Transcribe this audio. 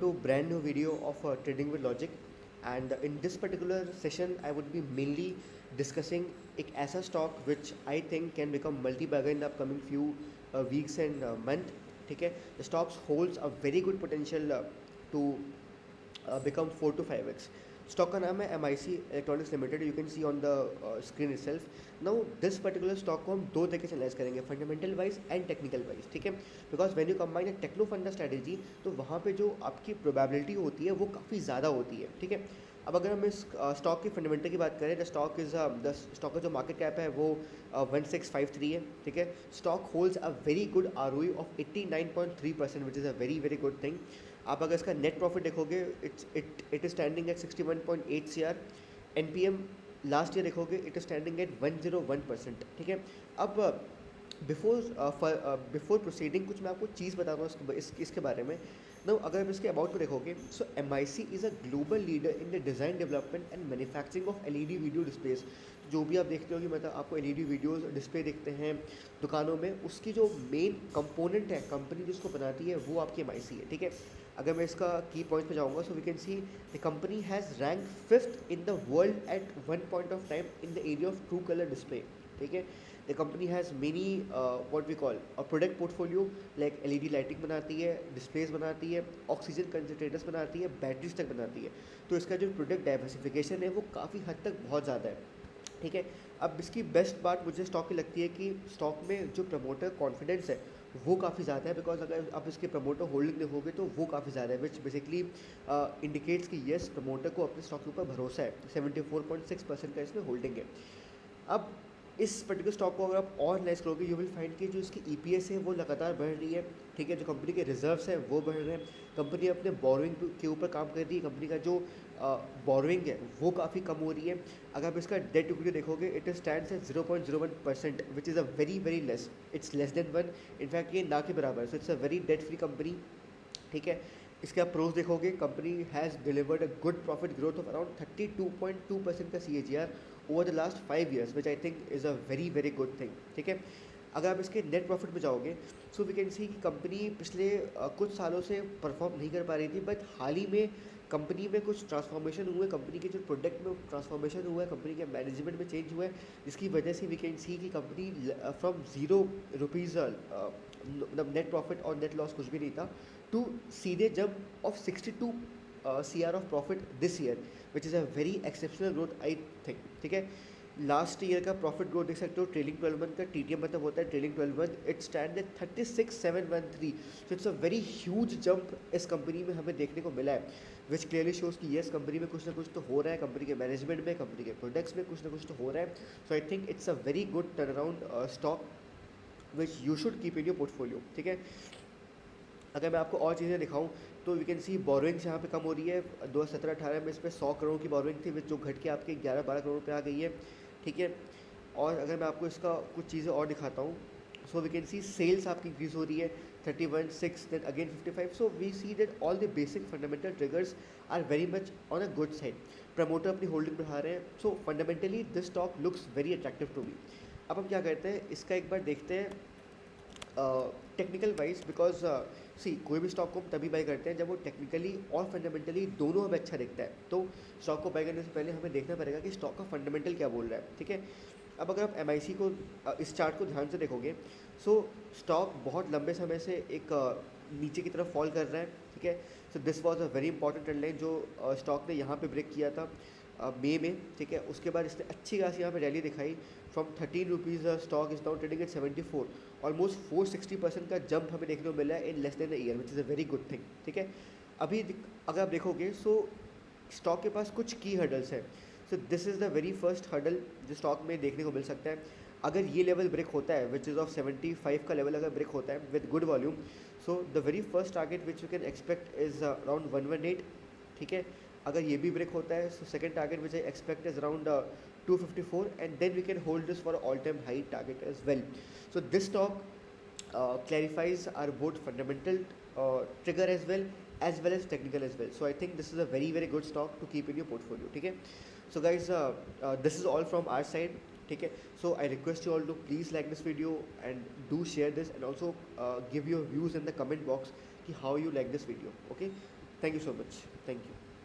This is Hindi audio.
To brand new video of trading with logic, and in this particular session I would be mainly discussing एक ऐसा stock which I think can become multi-bagger in the upcoming few weeks and month. ठीक है, the stocks holds a very good potential to become 4 to 5x. Stock का नाम है M I C electronics limited, you can see on the screen itself. Now this particular stock को हम दो तरीके से एनालाइज करेंगे, fundamental wise and technical wise. ठीक है, because when you combine a techno funda strategy तो वहाँ पे जो आपकी प्रोबेबिलिटी होती है वो काफ़ी ज़्यादा होती है। ठीक है, अब अगर हम इस स्टॉक की फंडामेंटल की बात करें, द स्टॉक का जो मार्केट कैप है वो 1653 है। ठीक है, stock holds a very good ROE of 89.3%, which is a very very good thing. आप अगर इसका नेट प्रॉफिट देखोगे, it is standing at 61.8 CR। NPM last year देखोगे, इट इज स्टैंडिंग एट 101%। ठीक है, अब बिफोर प्रोसीडिंग कुछ मैं आपको चीज़ बता रहा हूँ इसके बारे में। ना अगर आप इसके अबाउट को देखोगे, सो MIC is a global leader in the design development and manufacturing of LED video displace. जो भी आप देखते हो कि मतलब आपको LED वीडियोस डिस्प्ले दिखते हैं दुकानों में, उसकी जो मेन कंपोनेंट है, कंपनी जिसको बनाती है, वो आपकी MIC है। ठीक है, अगर मैं इसका की पॉइंट पे जाऊँगा, so we can see the company has rank 5th in the world at one point of time in the area of true colour display. ठीक है, the company has many what we call a product portfolio, like LED lighting बनाती है, डिस्प्लेस बनाती है, ऑक्सीजन कंसनट्रेटर्स बनाती है, बैटरीज तक बनाती है। तो इसका जो प्रोडक्ट डाइवर्सिफिकेशन है वो काफ़ी हद तक बहुत ज़्यादा है। ठीक है, अब इसकी बेस्ट बात मुझे स्टॉक की लगती है कि स्टॉक में जो प्रमोटर कॉन्फिडेंस है वो काफ़ी ज़्यादा है, बिकॉज अगर आप इसके प्रमोटर होल्डिंग देखोगे तो वो काफ़ी ज़्यादा है, विच बेसिकली इंडिकेट्स कि येस, प्रमोटर को अपने स्टॉक के ऊपर भरोसा है। 74.6% का इसमें होल्डिंग है। अब इस पर्टिकुलर स्टॉक को अगर आप और एनालाइज करोगे, यू विल फाइंड कि जो इसकी EPS है वो लगातार बढ़ रही है। ठीक है, जो कंपनी के रिजर्व्स हैं वो बढ़ रहे हैं, कंपनी अपने बोरोइंग के ऊपर काम कर रही है, कंपनी का जो बोरोइंग है वो काफ़ी कम हो रही है। अगर आप इसका डेट इक्विटी देखोगे, it stands eight 0.01%, which is a very very less, it's less than 1। In fact ये ना के बराबर, so it's a very debt free company. ठीक है, इसके आप प्रोज देखोगे, company has delivered a good profit growth of around 32.2% का CAGR over the last 5 years, which I think is a very very good thing. ठीक है, अगर आप इसके नेट प्रॉफिट में जाओगे, सो वी कैन सी कि कंपनी पिछले कुछ सालों से परफॉर्म नहीं कर पा रही थी, बट हाल ही में कंपनी में कुछ ट्रांसफॉर्मेशन हुए, कंपनी के जो प्रोडक्ट में ट्रांसफॉर्मेशन हुआ है, कंपनी के मैनेजमेंट में चेंज हुआ है, जिसकी वजह से वी कैन सी कि कंपनी फ्रॉम ₹0 मतलब नेट प्रॉफिट और नेट लॉस कुछ भी नहीं था, टू सीधे jump of 62 CR of profit this year, which is a very exceptional growth I think. ठीक है, लास्ट ईयर का प्रॉफिट ग्रोथ देख सकते हो, ट्रेलिंग 12 मंथ का TTM मतलब होता है trailing 12 month, it stand at 36,713। So it's a very huge jump इस कंपनी में हमें देखने को मिला है, विच क्लियरली शोज कि येस, कंपनी में कुछ ना कुछ तो हो रहा है, कंपनी के मैनेजमेंट में, कंपनी के प्रोडक्ट्स में कुछ ना कुछ तो हो रहा है। So I think it's a very good turn around stock which you should keep in your portfolio. ठीक है, अगर मैं आपको और चीज़ें दिखाऊं, तो वी कैन सी बोरोइंग्स यहाँ पे कम हो रही है। 2017-18 में इस पर 100 करोड़ की बोरोइंग थी, जो घट के आपके 11-12 करोड़ पे आ गई है। ठीक है, और अगर मैं आपको इसका कुछ चीज़ें और दिखाता हूँ, so we can see sales आपकी इंक्रीज हो रही है 31.6, then again 55। So we see that all the basic fundamental triggers are very much on a good side. Promoter अपनी होल्डिंग बढ़ा रहे हैं, so fundamentally this stock looks very attractive to me. अब हम क्या करते हैं, इसका एक बार देखते हैं टेक्निकल वाइज, बिकॉज सी कोई भी स्टॉक को हम तभी बाई करते हैं जब वो टेक्निकली और फंडामेंटली दोनों हमें अच्छा दिखता है। तो स्टॉक को बाई करने से पहले हमें देखना पड़ेगा कि स्टॉक का फंडामेंटल क्या बोल रहा है। ठीक है, अब अगर आप MIC को इस चार्ट को ध्यान से देखोगे, सो स्टॉक बहुत लंबे समय से एक नीचे की तरफ फॉल कर रहा है। ठीक है, so this was a very important trend line जो स्टॉक ने यहाँ पे ब्रेक किया था मई में। ठीक है, उसके बाद इसने अच्छी खासी यहाँ पे रैली दिखाई, from 13 rupees stock is now trading at 74, almost 460% का जंप हमें देखने को मिला है in less than a year, which is a very good thing. ठीक है, अभी अगर आप देखोगे, सो स्टॉक के पास कुछ की हर्डल्स हैं। So this is the very first hurdle जो स्टॉक में देखने को मिल सकता है। अगर ये लेवल ब्रेक होता है, विच इज़ ऑफ 75 का लेवल अगर ब्रेक होता है with good volume, so the very first target which you can expect is around 118। ठीक है, अगर ये भी ब्रेक होता है, so second target which I expect is around 254, and then we can hold this for all time high target as well. So this stock clarifies our both fundamental trigger as well as technical as well. So I think this is a very very good stock to keep in your portfolio. ठीक है, so guys, this is all from our side. ठीक है, so I request you all to please like this video and do share this, and also give your views in the comment box कि how you like this video. Okay, thank you so much, thank you.